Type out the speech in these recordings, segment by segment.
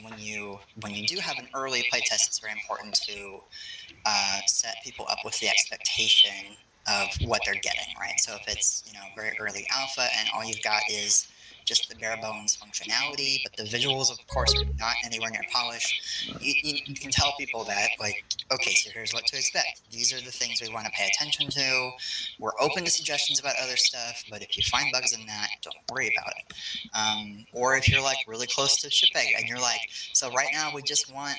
And when you do have an early playtest, it's very important to set people up with the expectation of what they're getting, right? So if it's very early alpha and all you've got is just the bare bones functionality, but the visuals, of course, are not anywhere near polished, you can tell people that, like, okay, so here's what to expect. These are the things we want to pay attention to. We're open to suggestions about other stuff, but if you find bugs in that, don't worry about it. Or if you're like really close to shipping and you're like, so right now we just want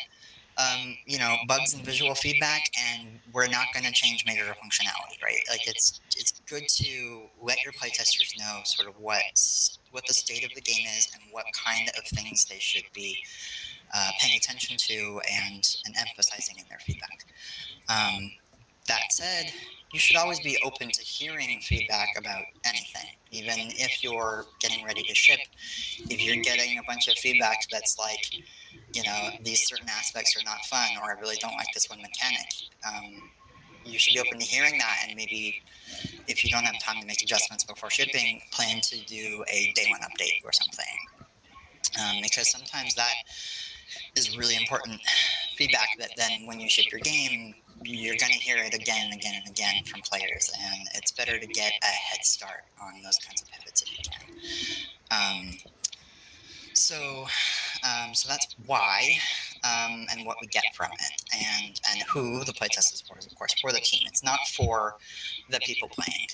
bugs and visual feedback, and we're not going to change major functionality, right? Like it's good to let your playtesters know sort of what the state of the game is and what kind of things they should be paying attention to and emphasizing in their feedback. That said, you should always be open to hearing feedback about anything, even if you're getting ready to ship. If you're getting a bunch of feedback that's like, these certain aspects are not fun, or I really don't like this one mechanic, you should be open to hearing that, and maybe if you don't have time to make adjustments before shipping, plan to do a day one update or something, because sometimes that is really important feedback that then when you ship your game, you're going to hear it again and again and again from players, and it's better to get a head start on those kinds of pivots if you can. So that's why and what we get from it, and who the playtest is for is, of course, for the team. It's not for the people playing.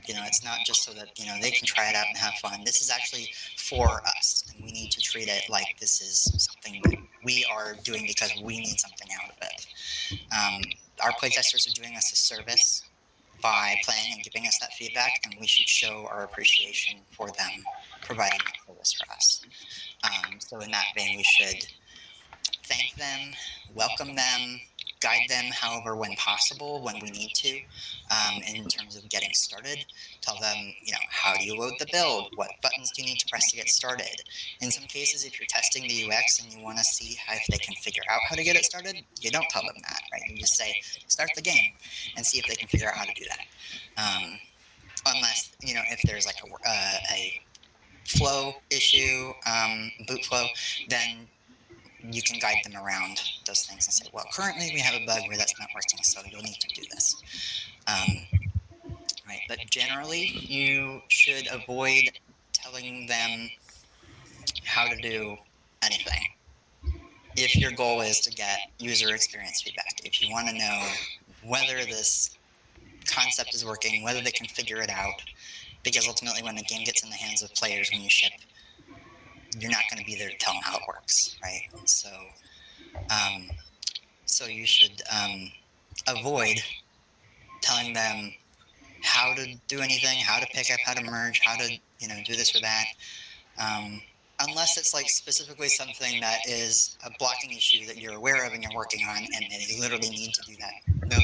It's not just so that they can try it out and have fun. This is actually for us, and we need to treat it like this is something that we are doing because we need something out of it. Our playtesters are doing us a service by playing and giving us that feedback, and we should show our appreciation for them providing that service for us. So in that vein, we should thank them, welcome them, guide them, however, when possible, when we need to, in terms of getting started. Tell them, how do you load the build? What buttons do you need to press to get started? In some cases, if you're testing the UX and you want to see if they can figure out how to get it started, you don't tell them that, right? You just say, start the game and see if they can figure out how to do that. Unless, if there's like a flow issue, boot flow, then you can guide them around those things and say, well, currently we have a bug where that's not working, so you'll need to do this. Right? But generally, you should avoid telling them how to do anything if your goal is to get user experience feedback. If you want to know whether this concept is working, whether they can figure it out, because ultimately when the game gets in the hands of players when you ship, you're not going to be there to tell them how it works, right? So you should avoid telling them how to do anything, how to pick up, how to merge, how to do this or that, unless it's like specifically something that is a blocking issue that you're aware of and you're working on, and you literally need to know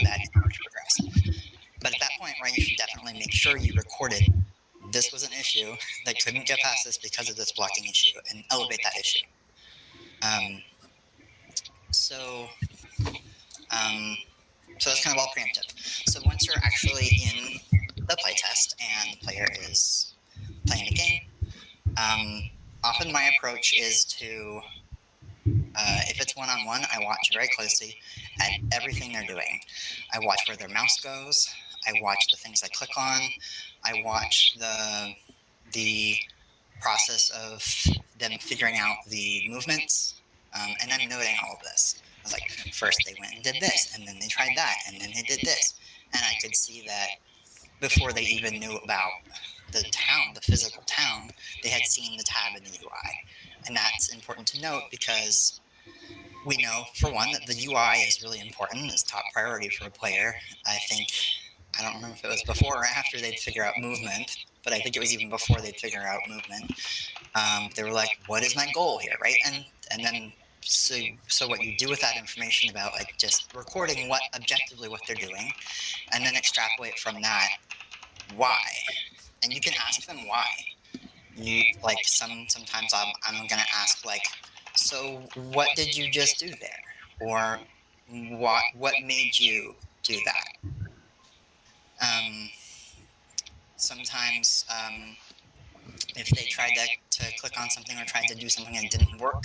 that in order to progress. But at that point, right, you should definitely make sure you recorded this was an issue that couldn't get past this because of this blocking issue, and elevate that issue. So that's kind of all preemptive. So once you're actually in the playtest and the player is playing the game, often my approach is to, if it's one-on-one, I watch very closely at everything they're doing. I watch where their mouse goes. I watch the things I click on. I watch the process of them figuring out the movements, and I'm noting all of this. I was like, first they went and did this, and then they tried that, and then they did this. And I could see that before they even knew about the town, the physical town, they had seen the tab in the UI. And that's important to note because we know, for one, that the UI is really important. It's top priority for a player. I don't remember if it was before or after they'd figure out movement, but I think it was even before they'd figure out movement. They were like, what is my goal here, right? And then so what you do with that information about like just recording objectively what they're doing, and then extrapolate from that why. And you can ask them why. Sometimes I'm gonna ask like, so what did you just do there? Or what made you do that? Sometimes if they tried to click on something or tried to do something and it didn't work,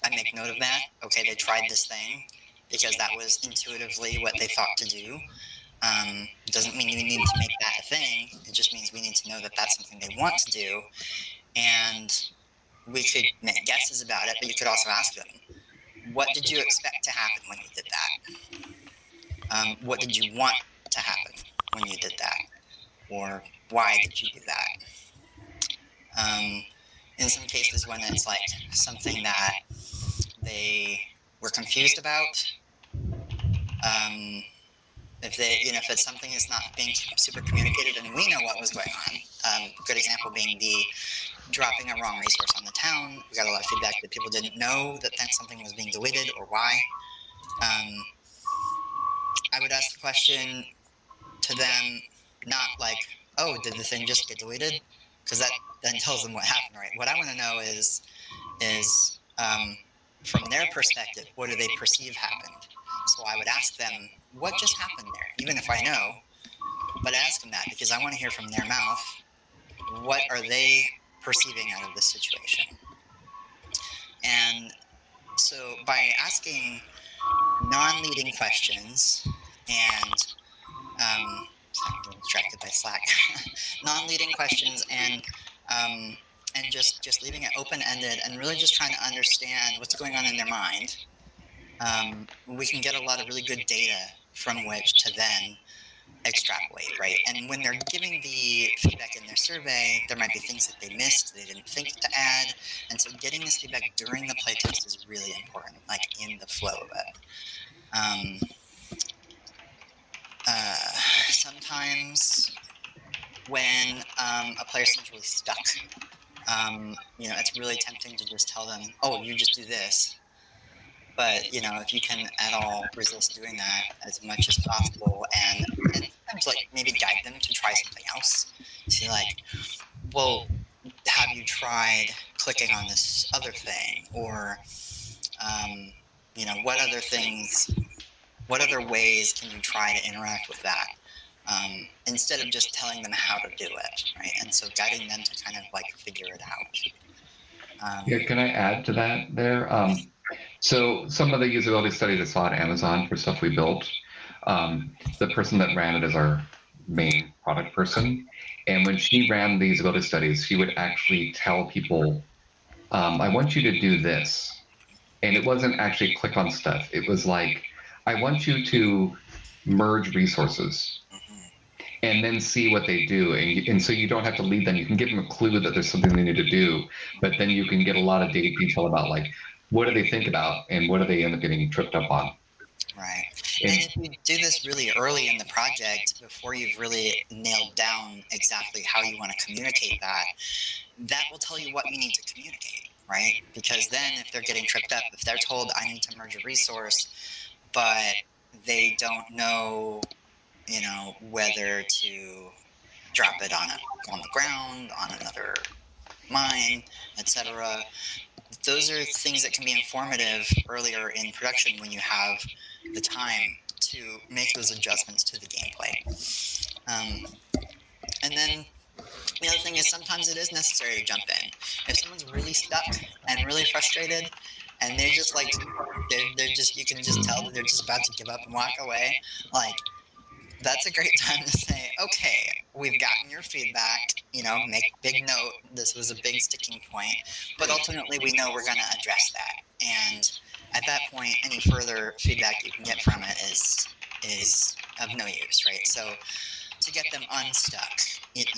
I make note of that. Okay, they tried this thing because that was intuitively what they thought to do. Doesn't mean you need to make that a thing. It just means we need to know that that's something they want to do. And we could make guesses about it, but you could also ask them, what did you expect to happen when you did that? What did you want to happen when you did that? Or why did you do that? In some cases, when it's like something that they were confused about, if it's something that's not being super communicated and we know what was going on, good example being the dropping a wrong resource on the town. We got a lot of feedback that people didn't know that something was being deleted or why. I would ask the question to them, not like, oh, did the thing just get deleted? Because that then tells them what happened, right? What I want to know is from their perspective, what do they perceive happened? So I would ask them, what just happened there? Even if I know, but ask them that because I want to hear from their mouth, what are they perceiving out of this situation? And so by asking non-leading questions and sorry, I'm getting distracted by Slack. Non-leading questions and just leaving it open-ended and really just trying to understand what's going on in their mind. We can get a lot of really good data from which to then extrapolate, right? And when they're giving the feedback in their survey, there might be things that they missed, they didn't think to add, and so getting this feedback during the playtest is really important, like in the flow of it. Sometimes when a player seems really stuck, it's really tempting to just tell them, oh, you just do this. But, if you can at all resist doing that as much as possible and sometimes like maybe guide them to try something else. See, like, well, have you tried clicking on this other thing? Or, what other ways can you try to interact with that? Instead of just telling them how to do it, right? And so guiding them to kind of like figure it out. Yeah, can I add to that there? So some of the usability studies I saw at Amazon for stuff we built, the person that ran it is our main product person. And when she ran the usability studies, she would actually tell people, I want you to do this. And it wasn't actually click on stuff. It was like, I want you to merge resources and then see what they do. And so you don't have to lead them. You can give them a clue that there's something they need to do, but then you can get a lot of detail about like, what do they think about and what do they end up getting tripped up on? Right. And if you do this really early in the project, before you've really nailed down exactly how you want to communicate that, that will tell you what you need to communicate, right? Because then if they're getting tripped up, if they're told I need to merge a resource, but they don't know, whether to drop it on the ground, on another mine, etc. Those are things that can be informative earlier in production when you have the time to make those adjustments to the gameplay. And then the other thing is sometimes it is necessary to jump in. If someone's really stuck and really frustrated, and they're just like, they're just, you can just tell that they're just about to give up and walk away, like, that's a great time to say, okay, we've gotten your feedback, make big note, this was a big sticking point, but ultimately we know we're going to address that. And at that point, any further feedback you can get from it is of no use, right? So to get them unstuck, it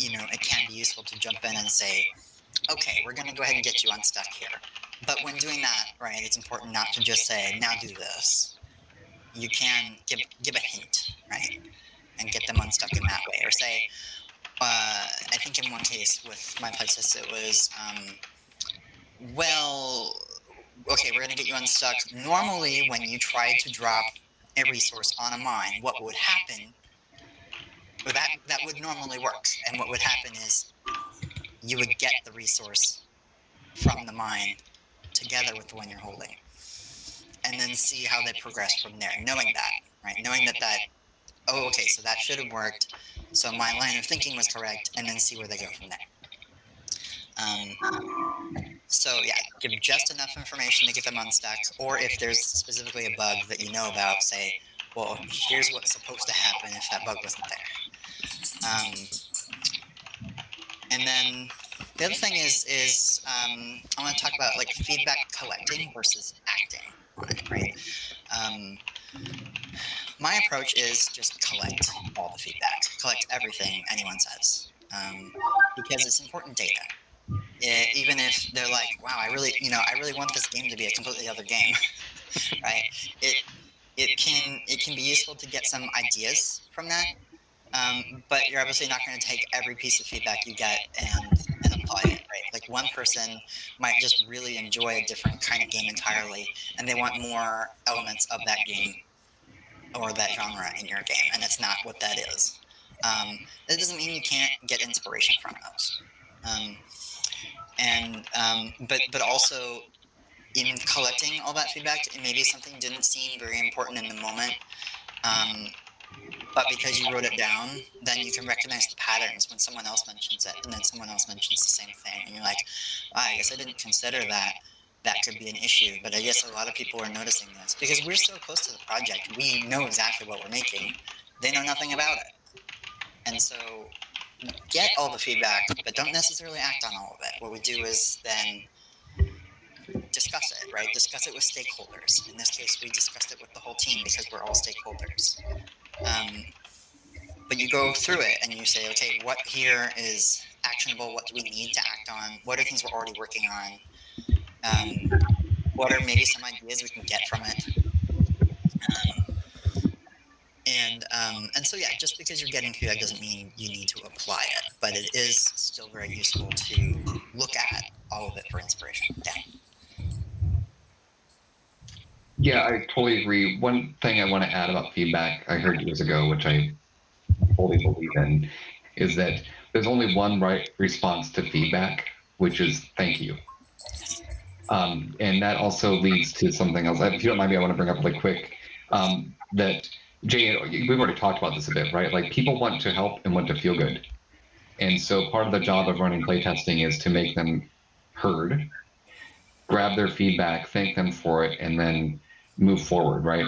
can be useful to jump in and say, okay, we're going to go ahead and get you unstuck here. But when doing that, right, it's important not to just say, now do this. You can give a hint, right? And get them unstuck in that way. Or say, I think in one case with my playtest, it was, well, okay, we're going to get you unstuck. Normally, when you try to drop a resource on a mine, what would happen, that would normally work. And what would happen is you would get the resource from the mine together with the one you're holding. And then see how they progress from there, knowing that, right? Knowing that, oh, okay, so that should have worked. So my line of thinking was correct, and then see where they go from there. So yeah, give just enough information to get them unstuck, or if there's specifically a bug that you know about, say, well, here's what's supposed to happen if that bug wasn't there. And then the other thing is I want to talk about like feedback collecting versus acting on it, right? Um, my approach is just collect all the feedback, collect everything anyone says, because it's important data. Even if they're like, wow, I really want this game to be a completely other game, right? It it can be useful to get some ideas from that, but you're obviously not going to take every piece of feedback you get and apply it, right? Like one person might just really enjoy a different kind of game entirely, and they want more elements of that game or that genre in your game, and it's not what that is. That doesn't mean you can't get inspiration from those. But also in collecting all that feedback, and maybe something didn't seem very important in the moment, um, but because you wrote it down, then you can recognize the patterns when someone else mentions it, and then someone else mentions the same thing, and you're like, I guess I didn't consider that. That could be an issue, but I guess a lot of people are noticing this because we're so close to the project. We know exactly what we're making. They know nothing about it, and so get all the feedback, but don't necessarily act on all of it. What we do is then discuss it, right? Discuss it with stakeholders. In this case, we discussed it with the whole team because we're all stakeholders. Um, but you go through it and you say, okay, what here is actionable? What do we need to act on? What are things we're already working on? What are maybe some ideas we can get from it? Um, and so yeah, just because you're getting feedback doesn't mean you need to apply it, but it is still very useful to look at all of it for inspiration. Yeah. Yeah, I totally agree. One thing I want to add about feedback I heard years ago, which I fully believe in, is that there's only one right response to feedback, which is thank you. And that also leads to something else. If you don't mind me, I want to bring up really quick that Jay, we've already talked about this a bit, right? Like people want to help and want to feel good. And so part of the job of running playtesting is to make them heard, grab their feedback, thank them for it, and then move forward, right?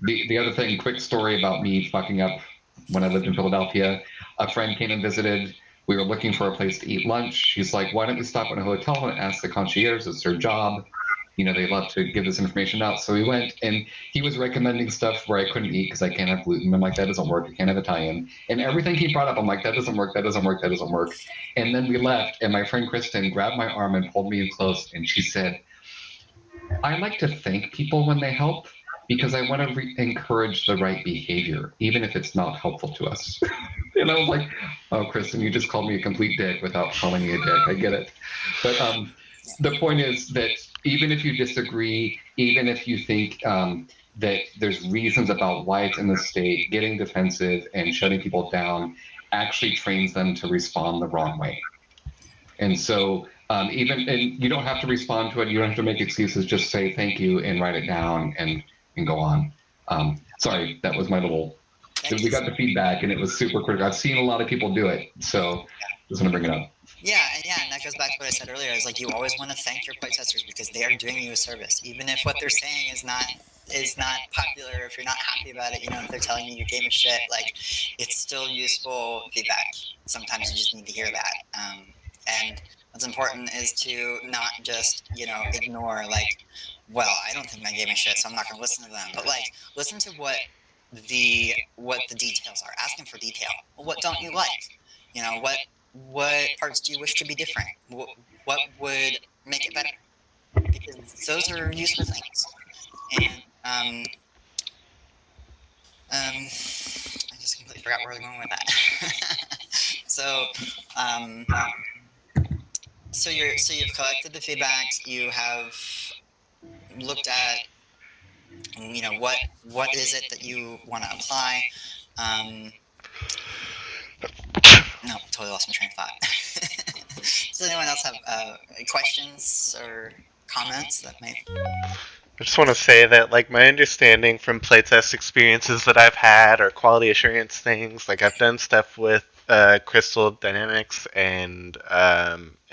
The other thing, quick story about me fucking up when I lived in Philadelphia. A friend came and visited. We were looking for a place to eat lunch. She's like, "Why don't you stop at a hotel and ask the concierge? It's their job. You know, they love to give this information out." So we went, and he was recommending stuff where I couldn't eat because I can't have gluten. I'm like, that doesn't work. I can't have Italian. And everything he brought up, I'm like, that doesn't work. That doesn't work. That doesn't work. And then we left, and my friend Kristen grabbed my arm and pulled me in close, and she said, I like to thank people when they help because I want to encourage the right behavior, even if it's not helpful to us. And I was like, oh, Kristen, you just called me a complete dick without calling me a dick. I get it. But the point is that even if you disagree, even if you think that there's reasons about why it's in the state, getting defensive and shutting people down actually trains them to respond the wrong way. And so even and you don't have to respond to it. You don't have to make excuses. Just say thank you and write it down and go on. Sorry, that was my little. Yeah, We got the feedback and it was super critical. I've seen a lot of people do it, so just want to bring it up. yeah, and that goes back to what I said earlier. Is like you always want to thank your playtesters because they are doing you a service, even if what they're saying is not popular. If you're not happy about it, you know, if they're telling you your game is shit, like it's still useful feedback. Sometimes you just need to hear that. And what's important is to not just ignore like, well, I don't think my game is shit, so I'm not going to listen to them. But like, listen to what the details are. Ask them for detail. Well, what don't you like? What parts do you wish to be different? What would make it better? Because those are useful things. And I just completely forgot where I was going with that. so, um, you've collected the feedback. You have looked at what is it that you want to apply. Um, no, totally lost my train of thought. Does anyone else have questions or comments that may? I just want to say that, like, my understanding from playtest experiences that I've had or quality assurance things, like, I've done stuff with Crystal Dynamics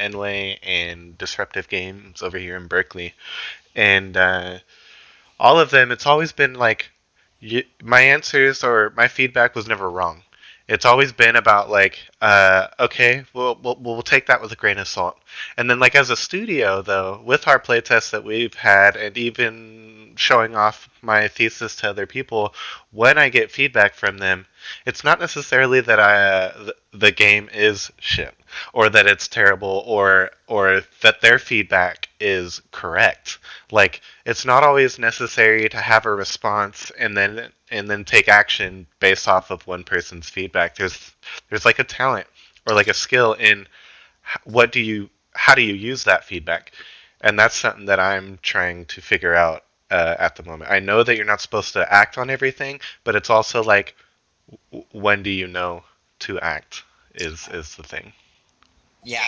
Enway and Disruptive Games over here in Berkeley, and all of them, it's always been like my answers or my feedback was never wrong. It's always been about like, okay, we'll take that with a grain of salt. And then like as a studio though, with our playtests that we've had, and even showing off my thesis to other people, when I get feedback from them, it's not necessarily that the game is shit or that it's terrible or that their feedback is correct. Like it's not always necessary to have a response and then take action based off of one person's feedback. There's like a talent or like a skill in what do you how do you use that feedback, and that's something that I'm trying to figure out at the moment. I know that you're not supposed to act on everything, but it's also like when do you know to act is the thing. Yeah.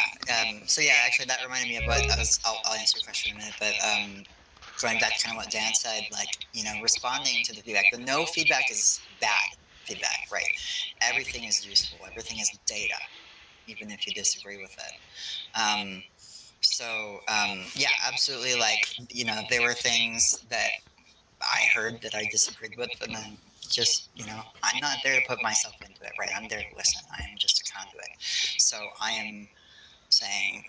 So yeah, actually, that reminded me of what I was. I'll answer your question in a minute, but going back to kind of what Dan said, like responding to the feedback. The no feedback is bad feedback, right? Everything is useful. Everything is data, even if you disagree with it. Yeah, absolutely. Like there were things that I heard that I disagreed with, and then just I'm not there to put myself into it, right? I'm there to listen. I am just a conduit. So I am saying,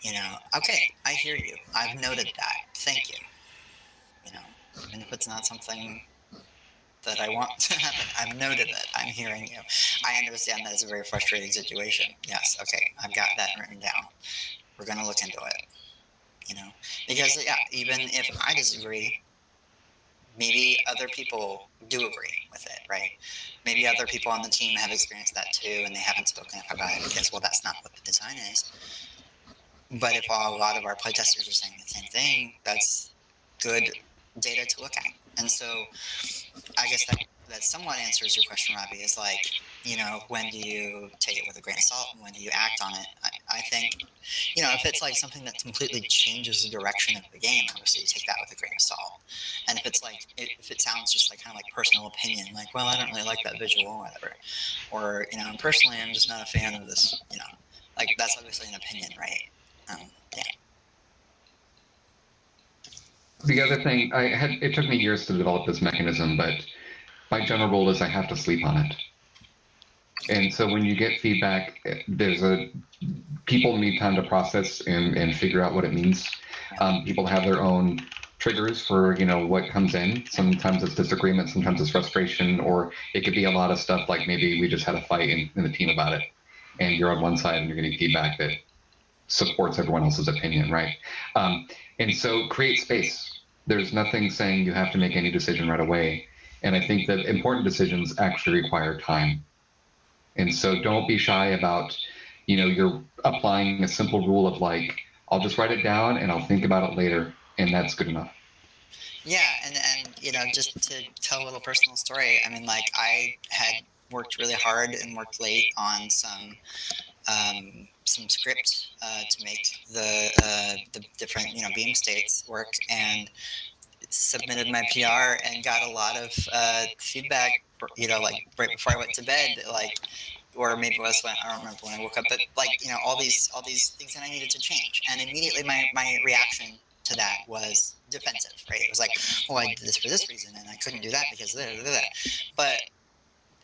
okay, I hear you. I've noted that. Thank you. Even if it's not something that I want to happen, I've noted it. I'm hearing you. I understand that it's a very frustrating situation. Yes, okay, I've got that written down. We're going to look into it, because, yeah, even if I disagree, maybe other people do agree with it, right? Maybe other people on the team have experienced that too, and they haven't spoken up about it because, well, that's not what the design is. But if a lot of our playtesters are saying the same thing, that's good data to look at. And so I guess that somewhat answers your question, Robbie, is like, when do you take it with a grain of salt and when do you act on it? I think, if it's like something that completely changes the direction of the game, obviously you take that with a grain of salt. And if it's like, if it sounds just like kind of like personal opinion, like, well, I don't really like that visual or whatever, or, personally, I'm just not a fan of this, like that's obviously an opinion, right? Yeah. The other thing, it took me years to develop this mechanism, but my general rule is I have to sleep on it. And so when you get feedback, people need time to process and figure out what it means. People have their own triggers for what comes in. Sometimes it's disagreement, sometimes it's frustration, or it could be a lot of stuff like maybe we just had a fight in the team about it, and you're on one side and you're getting feedback that supports everyone else's opinion, right? And so create space. There's nothing saying you have to make any decision right away. And I think that important decisions actually require time. And so don't be shy about, you're applying a simple rule of like, I'll just write it down and I'll think about it later. And that's good enough. Yeah, and just to tell a little personal story, I mean, like I had worked really hard and worked late on some script to make the different beam states work, and submitted my PR and got a lot of feedback. Like right before I went to bed, like, or maybe it was when I don't remember when I woke up, but like all these things that I needed to change, and immediately my reaction to that was defensive, right? It was like, well, I did this for this reason, and I couldn't do that because of that. But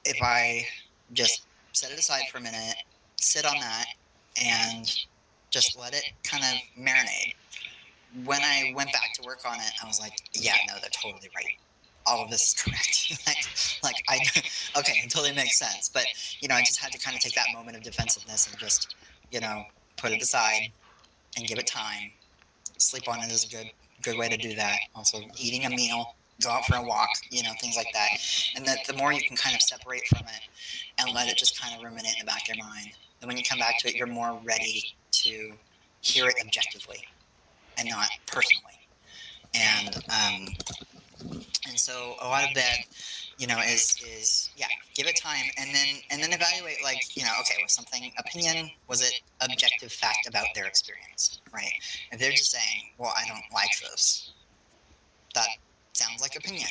if I just set it aside for a minute, sit on that, and just let it kind of marinate, when I went back to work on it, I was like, yeah, no, they're totally right. All of this is correct. Okay, it totally makes sense. But, I just had to kind of take that moment of defensiveness and just, put it aside and give it time. Sleep on it is a good way to do that. Also, eating a meal, go out for a walk, things like that. And that the more you can kind of separate from it and let it just kind of ruminate in the back of your mind, then when you come back to it, you're more ready to hear it objectively and not personally. And so a lot of that, is yeah, give it time, and then evaluate, like, okay, was something opinion, was it objective fact about their experience, right? If they're just saying, well, I don't like this, that sounds like opinion.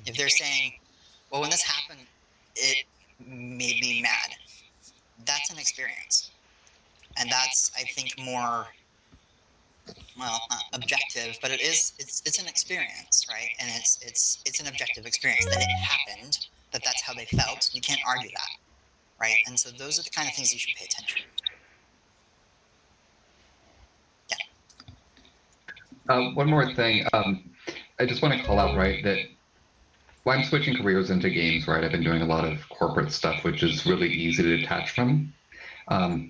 If they're saying, well, when this happened, it made me mad, that's an experience, and that's, I think, more well, not objective, but it's an experience, right? And it's an objective experience that it happened, that's how they felt. You can't argue that, right? And so those are the kind of things you should pay attention to. One more thing. I just want to call out, right, that while I'm switching careers into games, right, I've been doing a lot of corporate stuff, which is really easy to detach from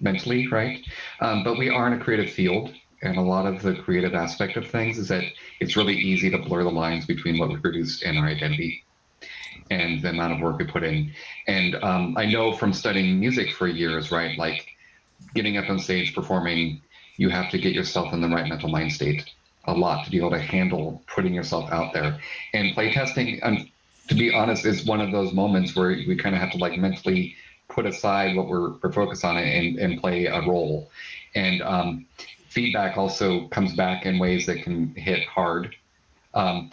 mentally, right? But we are in a creative field, and a lot of the creative aspect of things is that it's really easy to blur the lines between what we produce and our identity and the amount of work we put in. And I know from studying music for years, right, like getting up on stage performing, you have to get yourself in the right mental mind state a lot to be able to handle putting yourself out there. And playtesting, to be honest, is one of those moments where we kind of have to like mentally put aside what we're focused on and play a role. And feedback also comes back in ways that can hit hard. I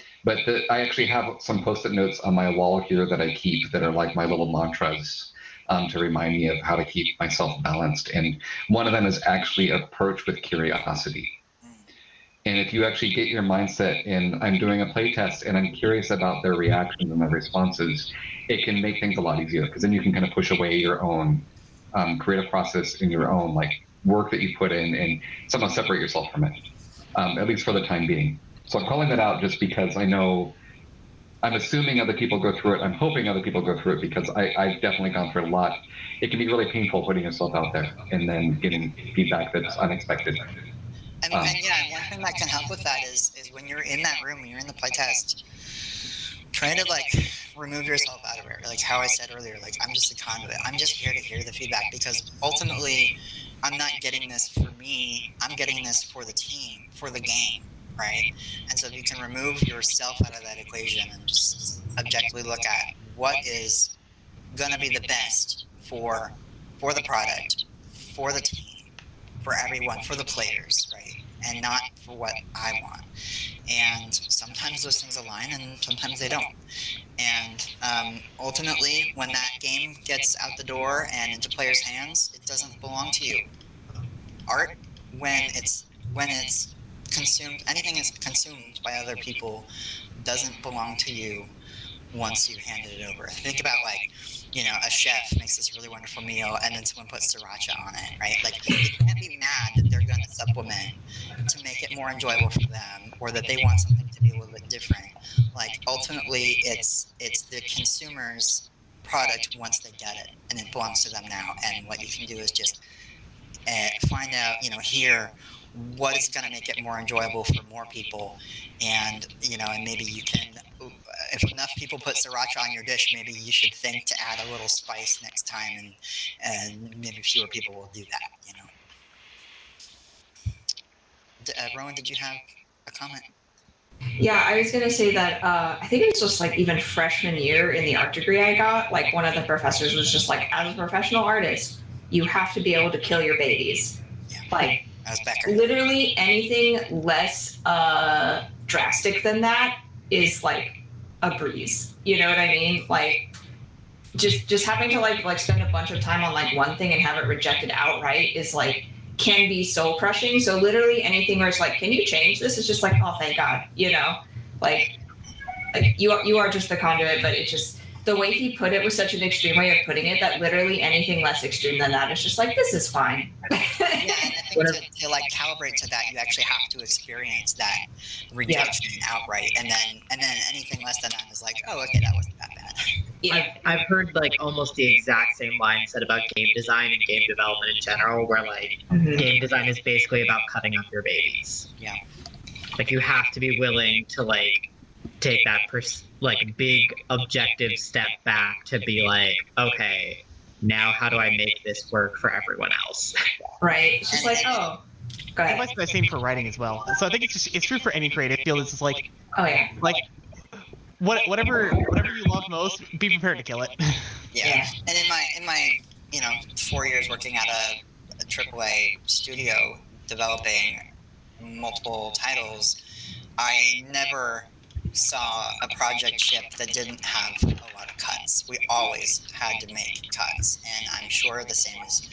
actually have some post-it notes on my wall here that I keep that are like my little mantras to remind me of how to keep myself balanced. And one of them is actually approach with curiosity. And if you actually get your mindset in, I'm doing a playtest and I'm curious about their reactions and their responses, it can make things a lot easier because then you can kind of push away your own creative process in your own like work that you put in and somehow separate yourself from it, at least for the time being. So I'm calling that out just because I know I'm assuming other people go through it. I'm hoping other people go through it because I've definitely gone through it a lot. It can be really painful putting yourself out there and then getting feedback that's unexpected. And yeah, and one thing that can help with that is when you're in that room, when you're in the playtest, try to like remove yourself out of it. Like how I said earlier, like I'm just a conduit. I'm just here to hear the feedback because ultimately, I'm not getting this for me. I'm getting this for the team, for the game, right? And so if you can remove yourself out of that equation and just objectively look at what is going to be the best for the product, for the team, for everyone, for the players, right? And not for what I want. And sometimes those things align and sometimes they don't. And ultimately, when that game gets out the door and into players' hands, it doesn't belong to you. Art, when it's consumed, anything is consumed by other people, doesn't belong to you once you've handed it over. Think about like, a chef makes this really wonderful meal and then someone puts sriracha on it, right? Like you can't be mad that they're going to supplement to make it more enjoyable for them or that they want something to be a little bit different. Like ultimately it's the consumer's product once they get it and it belongs to them now. And what you can do is just find out, here what is going to make it more enjoyable for more people, and and maybe you can, if enough people put sriracha on your dish, maybe you should think to add a little spice next time, and maybe fewer people will do that. Rowan, did you have a comment? Yeah, I was gonna say that I think it was just like even freshman year in the art degree I got, like one of the professors was just like, as a professional artist, you have to be able to kill your babies. Yeah. Like That was Becker. literally anything less drastic than that is like a breeze. You know what I mean? Like just having to like spend a bunch of time on like one thing and have it rejected outright is like can be soul crushing. So literally anything where it's like, can you change this? It's just like, oh, thank God, like you are just the conduit. But it just the way he put it was such an extreme way of putting it that literally anything less extreme than that is just like, this is fine. Yeah, and I think to like calibrate to that, you actually have to experience that rejection outright, and then anything less than that is like, oh, okay, that wasn't that bad. Yeah. I've heard like almost the exact same mindset about game design and game development in general, where like game design is basically about cutting up your babies. Yeah. Like you have to be willing to like take that like big objective step back to be like, okay, now how do I make this work for everyone else? Right. It's just like, oh, go I ahead. like the same for writing as well. So I think it's true for any creative field. It's just like Oh yeah. whatever you love most, be prepared to kill it. Yeah. And in my 4 years working at a AAA studio developing multiple titles, I never saw a project ship that didn't have a lot of cuts. We always had to make cuts, and I'm sure the same is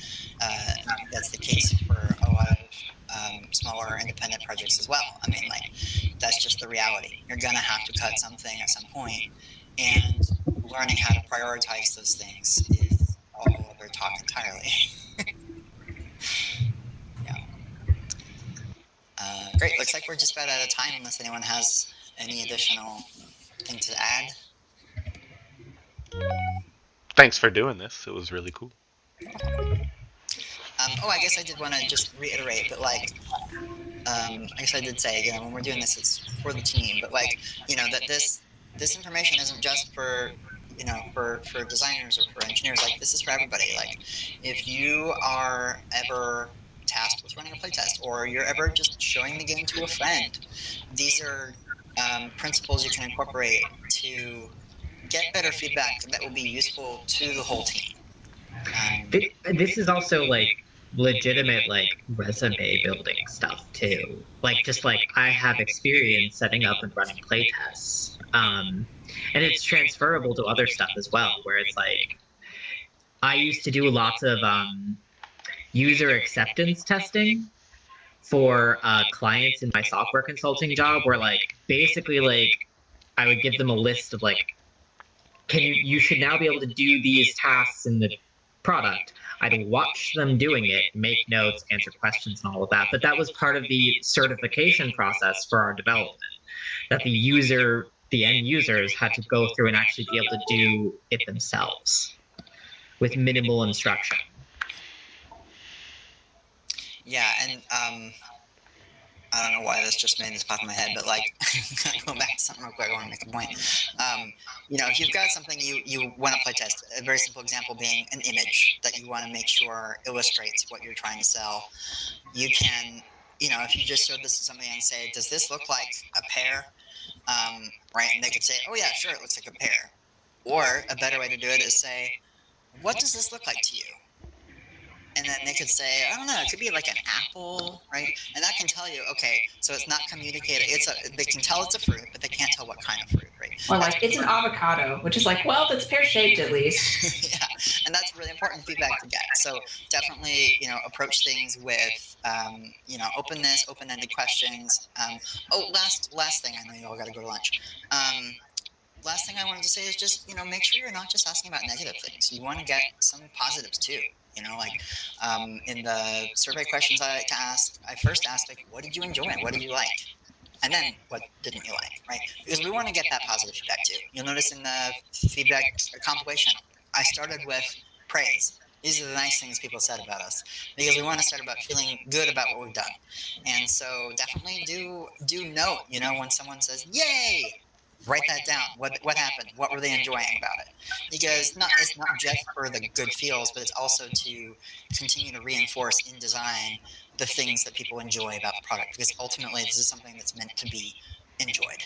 that's the case for a lot of smaller independent projects as well. I mean, like, that's just the reality. You're gonna have to cut something at some point, and learning how to prioritize those things is a whole other talk entirely. Yeah. Great. Looks like we're just about out of time unless anyone has any additional thing to add. Thanks for doing this. It was really cool. I guess I did want to just reiterate that, like, I guess I did say, when we're doing this, it's for the team, but, like, that this information isn't just for, for designers or for engineers. Like, this is for everybody. Like, if you are ever tasked with running a playtest, or you're ever just showing the game to a friend, these are principles you can incorporate to get better feedback that will be useful to the whole team. This is also like legitimate like resume building stuff too. Like just like I have experience setting up and running playtests. And it's transferable to other stuff as well, where it's like I used to do lots of user acceptance testing for clients in my software consulting job, where like basically like I would give them a list of like, you should now be able to do these tasks in the product. I'd watch them doing it, make notes, answer questions, and all of that. But that was part of the certification process for our development, that the end users had to go through and actually be able to do it themselves with minimal instruction. Yeah, and I don't know why this just made this pop in my head, but, like, going back to something real quick, I want to make a point. If you've got something you want to play test, a very simple example being an image that you want to make sure illustrates what you're trying to sell, you can, if you just showed this to somebody and say, does this look like a pear? Right? And they could say, oh yeah, sure, it looks like a pear. Or a better way to do it is say, what does this look like to you? And then they could say, I don't know, it could be like an apple, right? And that can tell you, okay, so it's not communicated. They can tell it's a fruit, but they can't tell what kind of fruit, right? Or like, it's an avocado, which is like, well, that's pear-shaped at least. Yeah, and that's really important feedback to get. So definitely, approach things with, openness, open-ended questions. Last thing, I know you all got to go to lunch. Last thing I wanted to say is just, make sure you're not just asking about negative things. You want to get some positives too. In the survey questions I like to ask, I first asked, like, what did you enjoy? What did you like? And then, what didn't you like, right? Because we want to get that positive feedback too. You'll notice in the feedback compilation, I started with praise. These are the nice things people said about us, because we want to start about feeling good about what we've done. And so definitely do note, when someone says, yay, write that down. What happened? What were they enjoying about it? Because it's not just for the good feels, but it's also to continue to reinforce in design the things that people enjoy about the product. Because ultimately, this is something that's meant to be enjoyed.